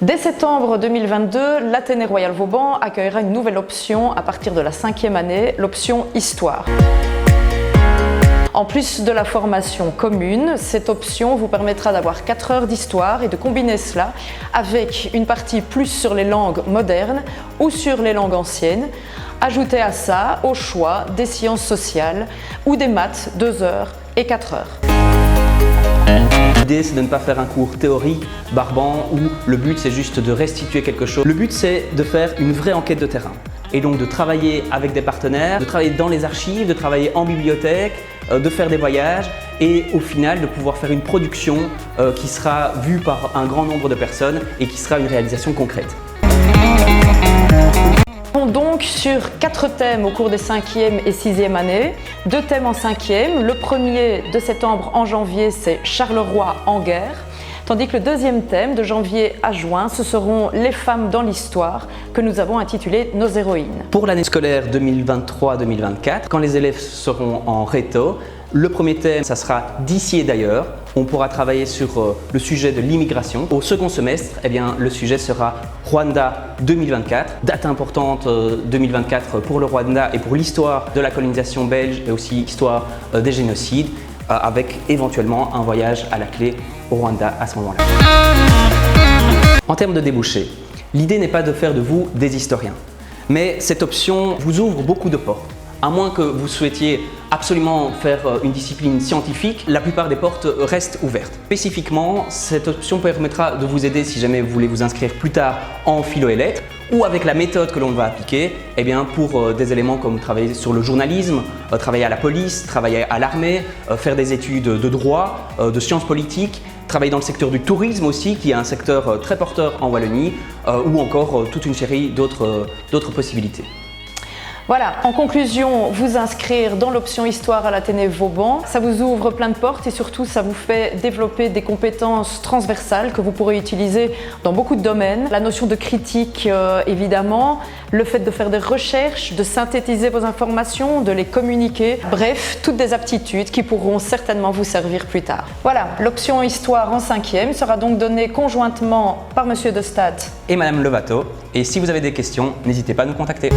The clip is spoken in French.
Dès septembre 2022, l'Athénée Royal Vauban accueillera une nouvelle option à partir de la 5e année, l'option Histoire. En plus de la formation commune, cette option vous permettra d'avoir 4 heures d'histoire et de combiner cela avec une partie plus sur les langues modernes ou sur les langues anciennes. Ajoutez à ça, au choix, des sciences sociales ou des maths 2 heures et 4 heures. L'idée, c'est de ne pas faire un cours théorique, barbant, où le but c'est juste de restituer quelque chose. Le but, c'est de faire une vraie enquête de terrain. Et donc de travailler avec des partenaires, de travailler dans les archives, de travailler en bibliothèque, de faire des voyages et au final de pouvoir faire une production qui sera vue par un grand nombre de personnes et qui sera une réalisation concrète. Donc sur 4 thèmes au cours des 5e et 6e années, 2 thèmes en 5e. Le premier de septembre en janvier, c'est Charleroi en guerre, tandis que le deuxième thème de janvier à juin, ce seront les femmes dans l'histoire que nous avons intitulé Nos héroïnes. Pour l'année scolaire 2023-2024, quand les élèves seront en réto, le premier thème, ça sera d'ici et d'ailleurs. On pourra travailler sur le sujet de l'immigration. Au second semestre, le sujet sera Rwanda 2024. Date importante 2024 pour le Rwanda et pour l'histoire de la colonisation belge et aussi l'histoire des génocides, avec éventuellement un voyage à la clé au Rwanda à ce moment-là. En termes de débouchés, l'idée n'est pas de faire de vous des historiens, mais cette option vous ouvre beaucoup de portes. À moins que vous souhaitiez absolument faire une discipline scientifique, la plupart des portes restent ouvertes. Spécifiquement, cette option permettra de vous aider si jamais vous voulez vous inscrire plus tard en philo et lettres ou avec la méthode que l'on va appliquer pour des éléments comme travailler sur le journalisme, travailler à la police, travailler à l'armée, faire des études de droit, de sciences politiques, travailler dans le secteur du tourisme aussi, qui est un secteur très porteur en Wallonie, ou encore toute une série d'autres possibilités. Voilà, en conclusion, vous inscrire dans l'option Histoire à l'Athénée Vauban, ça vous ouvre plein de portes et surtout ça vous fait développer des compétences transversales que vous pourrez utiliser dans beaucoup de domaines. La notion de critique évidemment, le fait de faire des recherches, de synthétiser vos informations, de les communiquer, bref, toutes des aptitudes qui pourront certainement vous servir plus tard. Voilà, l'option Histoire en 5e sera donc donnée conjointement par Monsieur De Staat et Madame Lovato. Et si vous avez des questions, n'hésitez pas à nous contacter.